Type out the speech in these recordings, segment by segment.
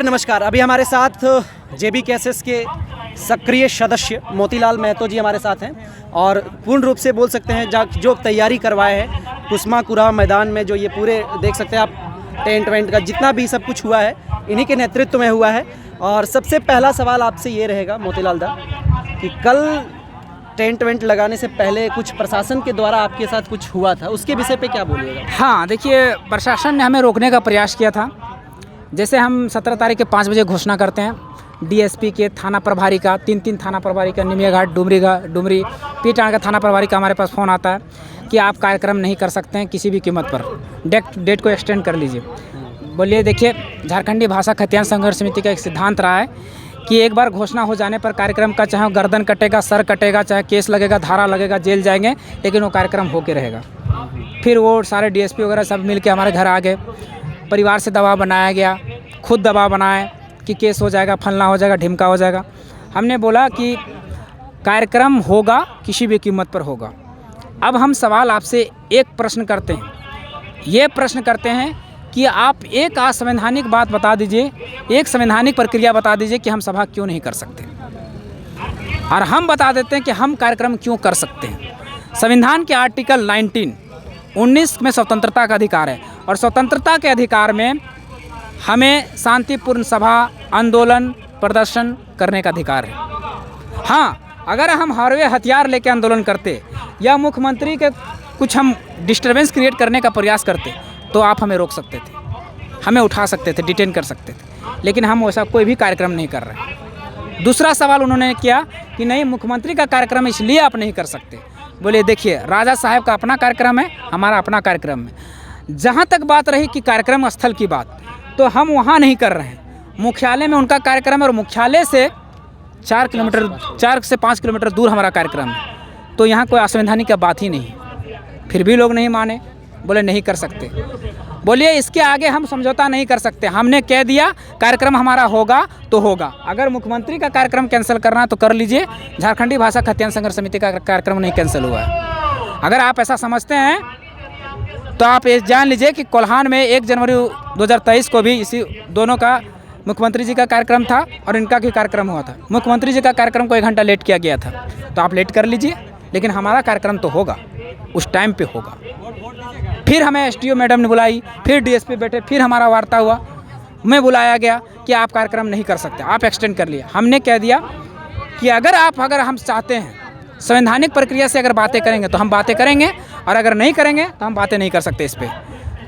नमस्कार। अभी हमारे साथ जेबी केसेस के सक्रिय सदस्य मोतीलाल महतो जी हमारे साथ हैं और पूर्ण रूप से बोल सकते हैं जो तैयारी करवाए हैं कुसमाकुरा मैदान में, जो ये पूरे देख सकते हैं आप टेंट वेंट का जितना भी सब कुछ हुआ है इन्हीं के नेतृत्व में हुआ है। और सबसे पहला सवाल आपसे ये रहेगा मोतीलाल दा कि कल टेंट वेंट लगाने से पहले कुछ प्रशासन के द्वारा आपके साथ कुछ हुआ था, उसके विषय पे क्या बोलिएगा? हाँ, देखिए, प्रशासन ने हमें रोकने का प्रयास किया था। जैसे हम 17 तारीख के 5 बजे घोषणा करते हैं, डीएसपी के थाना प्रभारी का, तीन थाना प्रभारी का, निमिया घाट, डुमरी पीटाण का थाना प्रभारी का हमारे पास फ़ोन आता है कि आप कार्यक्रम नहीं कर सकते हैं किसी भी कीमत पर, डेट को एक्सटेंड कर लीजिए। बोलिए, देखिए, झारखंडी भाषा खतियान संघर्ष समिति का एक सिद्धांत रहा है कि एक बार घोषणा हो जाने पर कार्यक्रम का चाहे गर्दन कटेगा, सर कटेगा, चाहे केस लगेगा, धारा लगेगा, जेल जाएंगे, लेकिन वो कार्यक्रम होके रहेगा। फिर वो सारे डीएसपी वगैरह सब मिल के हमारे घर आ गए। परिवार से दबाव बनाया गया, खुद दबाव बनाए कि केस हो जाएगा, फलना हो जाएगा, ढिमका हो जाएगा। हमने बोला कि कार्यक्रम होगा, किसी भी कीमत पर होगा। अब हम सवाल आपसे एक प्रश्न करते हैं, ये प्रश्न करते हैं कि आप एक असंवैधानिक बात बता दीजिए, एक संवैधानिक प्रक्रिया बता दीजिए कि हम सभा क्यों नहीं कर सकते, और हम बता देते हैं कि हम कार्यक्रम क्यों कर सकते हैं। संविधान के आर्टिकल 19 में स्वतंत्रता का अधिकार है, और स्वतंत्रता के अधिकार में हमें शांतिपूर्ण सभा, आंदोलन, प्रदर्शन करने का अधिकार है। हाँ, अगर हम हरवे हथियार लेकर आंदोलन करते या मुख्यमंत्री के कुछ हम डिस्टर्बेंस क्रिएट करने का प्रयास करते तो आप हमें रोक सकते थे, हमें उठा सकते थे, डिटेन कर सकते थे, लेकिन हम वैसा कोई भी कार्यक्रम नहीं कर रहे। दूसरा सवाल उन्होंने किया कि नहीं, मुख्यमंत्री का कार्यक्रम इसलिए आप नहीं कर सकते। बोले, देखिए, राजा साहब का अपना कार्यक्रम है, हमारा अपना कार्यक्रम है। जहाँ तक बात रही कि कार्यक्रम स्थल की बात, तो हम वहाँ नहीं कर रहे हैं। मुख्यालय में उनका कार्यक्रम है और मुख्यालय से 4 से 5 किलोमीटर दूर हमारा कार्यक्रम है, तो यहाँ कोई असंवैधानिक का बात ही नहीं। फिर भी लोग नहीं माने, बोले नहीं कर सकते। बोलिए, इसके आगे हम समझौता नहीं कर सकते। हमने कह दिया कार्यक्रम हमारा होगा तो होगा। अगर मुख्यमंत्री का कार्यक्रम कैंसिल करना है तो कर लीजिए, झारखंडी भाषा खतियान संघर्ष समिति का कार्यक्रम नहीं कैंसिल हुआ है। अगर आप ऐसा समझते हैं तो आप ये जान लीजिए कि कोल्हान में 1 जनवरी 2023 को भी इसी दोनों का, मुख्यमंत्री जी का कार्यक्रम था और इनका भी कार्यक्रम हुआ था। मुख्यमंत्री जी का कार्यक्रम को 1 घंटा लेट किया गया था, तो आप लेट कर लीजिए, लेकिन हमारा कार्यक्रम तो होगा, उस टाइम पे होगा। फिर हमें एसडीओ मैडम ने बुलाई, फिर डीएसपी बैठे, फिर हमारा वार्ता हुआ, हमें बुलाया गया कि आप कार्यक्रम नहीं कर सकते, आप एक्सटेंड कर लिए। हमने कह दिया कि अगर हम चाहते हैं संवैधानिक प्रक्रिया से अगर बातें करेंगे तो हम बातें करेंगे, और अगर नहीं करेंगे तो हम बातें नहीं कर सकते इस पर।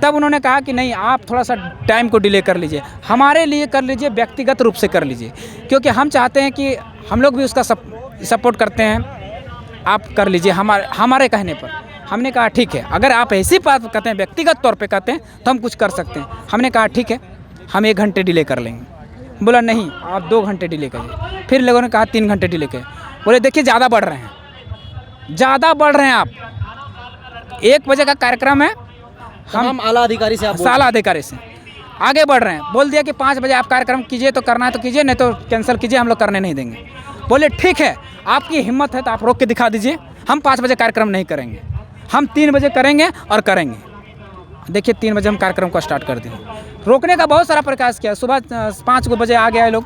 तब उन्होंने कहा कि नहीं, आप थोड़ा सा टाइम को डिले कर लीजिए, हमारे लिए कर लीजिए, व्यक्तिगत रूप से कर लीजिए, क्योंकि हम चाहते हैं कि हम लोग भी उसका सपोर्ट करते हैं, आप कर लीजिए हमारे कहने पर। हमने कहा ठीक है, अगर आप ऐसी बात कहते हैं, व्यक्तिगत तौर पे कहते हैं, तो हम कुछ कर सकते हैं। हमने कहा ठीक है, हम 1 घंटे डिले कर लेंगे। बोला नहीं, आप 2 घंटे डिले करिए। फिर लोगों ने कहा 3 घंटे डिले करिए। बोले, देखिए, ज़्यादा बढ़ रहे हैं आप। 1 बजे का कार्यक्रम है, हम आला अधिकारी से आगे बढ़ रहे हैं। बोल दिया कि 5 बजे आप कार्यक्रम कीजिए, तो करना है तो कीजिए, नहीं तो कैंसिल कीजिए, हम लोग करने नहीं देंगे। बोले ठीक है, आपकी हिम्मत है तो आप रोक के दिखा दीजिए, हम 5 बजे कार्यक्रम नहीं करेंगे, हम 3 बजे करेंगे और करेंगे। देखिए, 3 बजे हम कार्यक्रम को स्टार्ट कर दिए। रोकने का बहुत सारा प्रयास किया। सुबह 5 बजे आ गया, लोग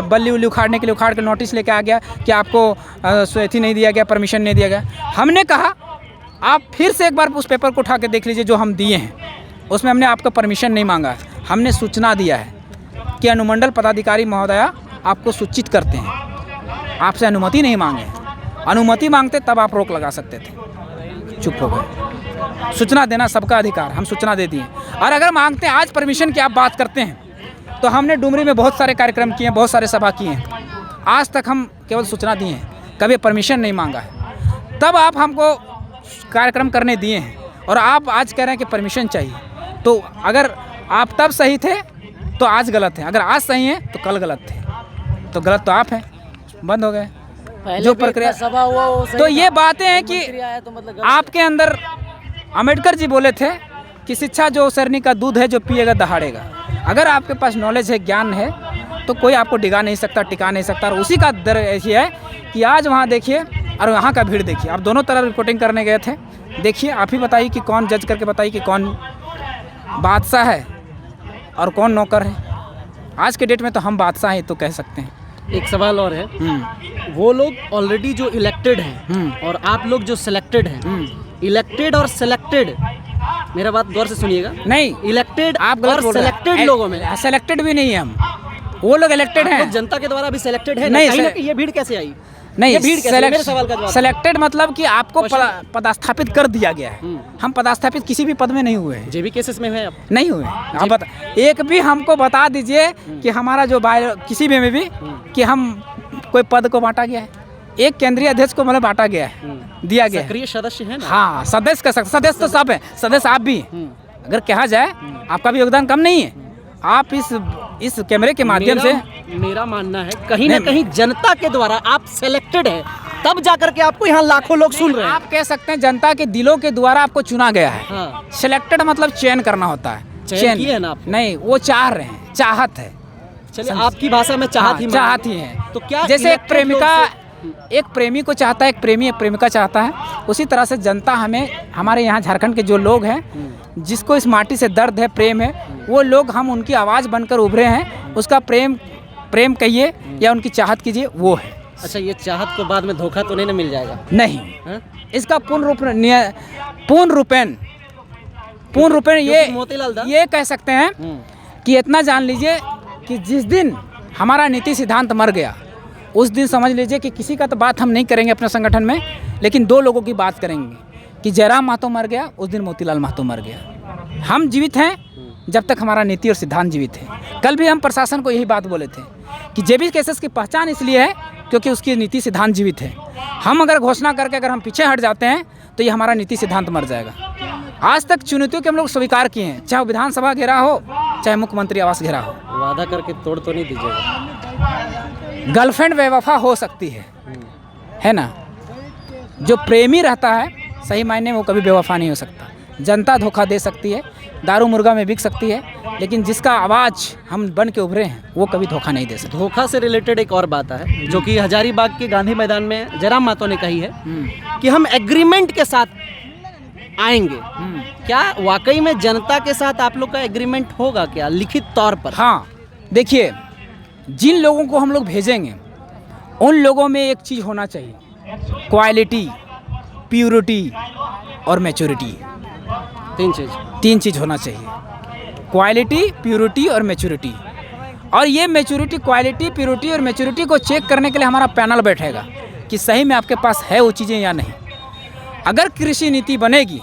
बल्ली उल्ली उखाड़ने के लिए उखाड़ के नोटिस लेके आ गया कि आपको स्वेथी नहीं दिया गया, परमिशन नहीं दिया गया। हमने कहा आप फिर से एक बार उस पेपर को उठा के देख लीजिए जो हम दिए हैं, उसमें हमने आपका परमिशन नहीं मांगा है। हमने सूचना दिया है कि अनुमंडल पदाधिकारी महोदया आपको सूचित करते हैं, आपसे अनुमति नहीं मांगे। अनुमति मांगते तब आप रोक लगा सकते थे, चुप हो गए। सूचना देना सबका अधिकार, हम सूचना दे दिए। और अगर मांगते हैं, आज परमिशन की आप बात करते हैं, तो हमने डुमरी में बहुत सारे कार्यक्रम किए हैं, बहुत सारे सभा किए हैं, आज तक हम केवल सूचना दिए हैं, कभी परमिशन नहीं मांगा है। तब आप हमको कार्यक्रम करने दिए हैं और आप आज कह रहे हैं कि परमिशन चाहिए। तो अगर आप तब सही थे तो आज गलत है, अगर आज सही हैं तो कल गलत थे, तो गलत तो आप हैं, बंद हो गए जो प्रक्रिया सभा हुआ वो। तो ये बातें हैं कि तो आपके अंदर, अम्बेडकर जी बोले थे कि शिक्षा जो सरनी का दूध है, जो पिएगा दहाड़ेगा। अगर आपके पास नॉलेज है, ज्ञान है, तो कोई आपको डिगा नहीं सकता, टिका नहीं सकता। और उसी का दर ऐसी है कि आज वहाँ देखिए और वहाँ का भीड़ देखिए। आप दोनों तरफ रिपोर्टिंग करने गए थे, देखिए, आप ही बताइए कि कौन जज करके बताइए कि कौन बादशाह है और कौन नौकर है। आज के डेट में तो हम बादशाह हैं तो कह सकते हैं। एक सवाल और है, वो लोग ऑलरेडी जो इलेक्टेड हैं और आप लोग जो सिलेक्टेड हैं, इलेक्टेड और सिलेक्टेड, मेरा बात गौर से सुनिएगा, नहीं इलेक्टेड आप गलत और बोल रहे हैं। सिलेक्टेड लोगों में सेलेक्टेड भी नहीं है हम, वो लोग इलेक्टेड आप हैं। लोग जनता के द्वारा अभी सिलेक्टेड है ना? नहीं, कहीं ना कहीं ये भीड़ कैसे आई? नहीं, ये भीड़ कैसे आई? मेरे सवाल का जवाब। सेलेक्टेड मतलब कि आपको क्वेश्चन- पदस्थापित कर दिया गया है। हम पदस्थापित किसी भी पद में नहीं हुए हैं, जेबी केसेस में है आप? नहीं हुए। आप बता, एक भी हमको बता दीजिए कि हमारा जो किसी में भी कि हम कोई पद को बांटा गया है, एक केंद्रीय अध्यक्ष को मतलब बांटा गया है, दिया गया है। सक्रिय सदस्य है ना? हाँ, सदस्य का सदस्य तो सब है, सदस्य आप भी हैं। अगर कहा जाए आपका भी योगदान कम नहीं है। आप इस कैमरे के माध्यम से, मेरा मानना है कहीं ना कहीं जनता के द्वारा आप सिलेक्टेड है, तब जाकर के आपको यहाँ लाखों लोग सुन रहे हैं। आप कह सकते हैं जनता के दिलों के द्वारा आपको चुना गया है। हाँ। सिलेक्टेड मतलब चयन करना होता है। चयन किया है ना आपने? नहीं, वो चाह रहे हैं, चाहत है। चलिए आपकी भाषा में चाहत ही मान चाहत लो। ही है। तो क्या जैसे एक elected प्रेमिका, लोग एक प्रेमी को चाहता है, एक प्रेमी एक प्रेमिका चाहता है, उसी तरह से जनता हमें, हमारे यहाँ झारखंड के जो लोग हैं जिसको इस माटी से दर्द है, प्रेम है, वो लोग हम उनकी आवाज़ बनकर उभरे हैं। उसका प्रेम कहिए या उनकी चाहत कीजिए, वो है। अच्छा, ये चाहत को बाद में धोखा तो नहीं ना मिल जाएगा? नहीं, हाँ? इसका पूर्ण रूपेण क्योंकि मोतीलाल दा- ये कह सकते हैं कि इतना जान लीजिए कि जिस दिन हमारा नीति सिद्धांत मर गया, उस दिन समझ लीजिए कि किसी का तो बात हम नहीं करेंगे अपने संगठन में, लेकिन दो लोगों की बात करेंगे कि जयराम महतो मर गया, उस दिन मोतीलाल महतो मर गया। हम जीवित हैं जब तक हमारा नीति और सिद्धांत जीवित है। कल भी हम प्रशासन को यही बात बोले थे कि जेबी केसेस की पहचान इसलिए है क्योंकि उसकी नीति सिद्धांत जीवित है। हम अगर घोषणा करके अगर हम पीछे हट जाते हैं तो ये हमारा नीति सिद्धांत मर जाएगा। आज तक चुनौतियों के हम लोग स्वीकार किए हैं, चाहे विधानसभा घेरा हो, चाहे मुख्यमंत्री आवास घेरा हो। वादा करके तोड़ तो नहीं दीजिएगा? गर्लफ्रेंड बेवफा हो सकती है ना? जो प्रेमी रहता है सही मायने में वो कभी बेवफा नहीं हो सकता। जनता धोखा दे सकती है, दारू मुर्गा में बिक सकती है, लेकिन जिसका आवाज़ हम बन के उभरे हैं वो कभी धोखा नहीं दे सकता। धोखा से रिलेटेड एक और बात है जो कि हजारीबाग के गांधी मैदान में जयराम महतो ने कही है कि हम एग्रीमेंट के साथ आएंगे। क्या वाकई में जनता के साथ आप लोग का एग्रीमेंट होगा क्या लिखित तौर पर? हाँ, देखिए, जिन लोगों को हम लोग भेजेंगे उन लोगों में एक चीज़ होना चाहिए, क्वालिटी, प्योरिटी और मैच्योरिटी। तीन चीज़ होना चाहिए, क्वालिटी, प्योरिटी और मैच्योरिटी। और ये मैच्योरिटी, क्वालिटी, प्योरिटी और मैच्योरिटी को चेक करने के लिए हमारा पैनल बैठेगा कि सही में आपके पास है वो चीज़ें या नहीं। अगर कृषि नीति बनेगी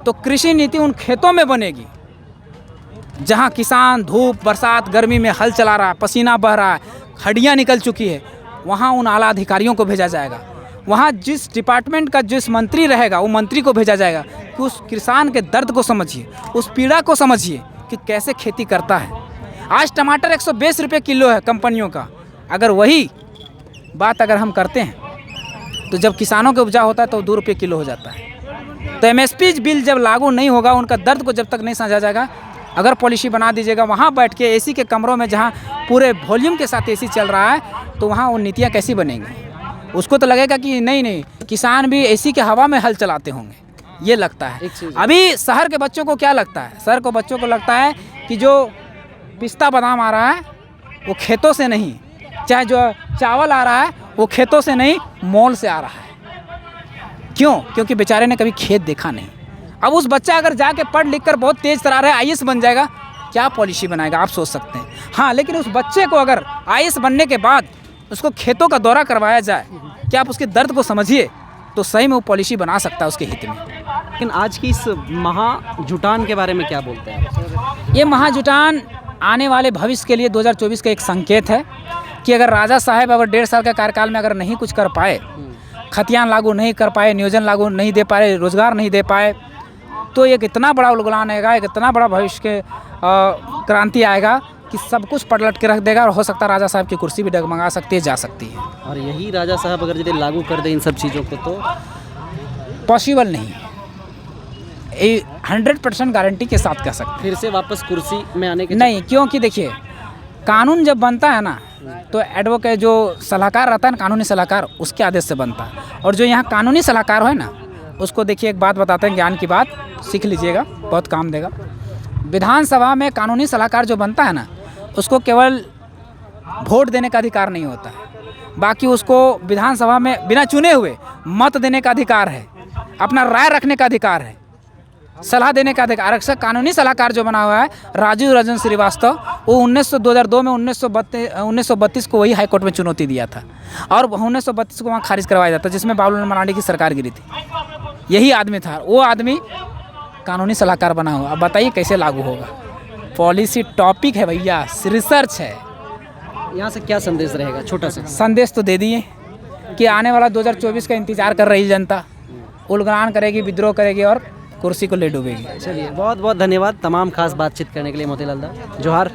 तो कृषि नीति उन खेतों में बनेगी जहाँ किसान धूप बरसात गर्मी में हल चला रहा है, पसीना बह रहा है, हड्डियाँ निकल चुकी है, वहाँ उन आला अधिकारियों को भेजा जाएगा। वहाँ जिस डिपार्टमेंट का जिस मंत्री रहेगा वो मंत्री को भेजा जाएगा कि उस किसान के दर्द को समझिए, उस पीड़ा को समझिए कि कैसे खेती करता है। आज टमाटर 120 रुपये किलो है कंपनियों का। अगर वही बात अगर हम करते हैं तो जब किसानों के उपजा होता है तो 2 रुपये किलो हो जाता है। तो MSP बिल जब लागू नहीं होगा, उनका दर्द को जब तक नहीं समझा जाएगा, अगर पॉलिसी बना दीजिएगा वहाँ बैठ के AC के कमरों में जहाँ पूरे वॉल्यूम के साथ AC चल रहा है, तो वहाँ वो नीतियाँ कैसी बनेंगी? उसको तो लगेगा कि नहीं किसान भी AC के हवा में हल चलाते होंगे, ये लगता है। अभी शहर के बच्चों को क्या लगता है? शहर के बच्चों को लगता है कि जो पिस्ता बादाम आ रहा है वो खेतों से नहीं, चाहे जो चावल आ रहा है वो खेतों से नहीं मॉल से आ रहा है। क्यों? क्योंकि बेचारे ने कभी खेत देखा नहीं। अब उस बच्चा अगर जाके पढ़ लिख कर बहुत तेज तरार है, IAS बन जाएगा, क्या पॉलिसी बनाएगा आप सोच सकते हैं। हाँ, लेकिन उस बच्चे को अगर IAS बनने के बाद उसको खेतों का दौरा करवाया जाए, क्या आप उसके दर्द को समझिए, तो सही में वो पॉलिसी बना सकता है उसके हित में। लेकिन आज की इस महाजुटान के बारे में क्या बोलते हैं? ये महाजुटान आने वाले भविष्य के लिए 2024 का एक संकेत है कि अगर राजा साहब अगर 1.5 साल के कार्यकाल में अगर नहीं कुछ कर पाए, खतियान लागू नहीं कर पाए, नियोजन लागू नहीं दे पाए, रोजगार नहीं दे पाए, तो एक इतना बड़ा उलगुलान आएगा, एक इतना बड़ा भविष्य के क्रांति आएगा कि सब कुछ पलट के रख देगा और हो सकता है राजा साहब की कुर्सी भी डगमगा सकती है, जा सकती है। और यही राजा साहब अगर यदि लागू कर दे इन सब चीज़ों को तो पॉसिबल नहीं है, 100% गारंटी के साथ कह सकते हैं। फिर से वापस कुर्सी में आने के नहीं, क्योंकि देखिए कानून जब बनता है ना तो एडवोकेट जो सलाहकार रहता है ना, कानूनी सलाहकार, उसके आदेश से बनता है। और जो यहाँ कानूनी सलाहकार है ना, उसको देखिए एक बात बताते हैं, ज्ञान की बात सीख लीजिएगा, बहुत काम देगा। विधानसभा में कानूनी सलाहकार जो बनता है ना, उसको केवल वोट देने का अधिकार नहीं होता है, बाकी उसको विधानसभा में बिना चुने हुए मत देने का अधिकार है, अपना राय रखने का अधिकार है, सलाह देने का अधिकार। आरक्षक कानूनी सलाहकार जो बना हुआ है राजीव रंजन श्रीवास्तव, वो 2002 में 1932 को वही हाईकोर्ट में चुनौती दिया था और 1932 को वहाँ खारिज करवाया जाता, जिसमें बाबूलाल मरांडी की सरकार गिरी थी। यही आदमी था, वो आदमी कानूनी सलाहकार बना हुआ। अब बताइए कैसे लागू होगा? पॉलिसी टॉपिक है भैया, रिसर्च है। यहाँ से क्या संदेश रहेगा? छोटा सा संदेश तो दे दिए कि आने वाला 2024 का इंतजार कर रही जनता, उलगरान करेगी, विद्रोह करेगी और कुर्सी को ले डूबेगी। चलिए, बहुत बहुत धन्यवाद तमाम खास बातचीत करने के लिए मोतीलाल दा। जोहार।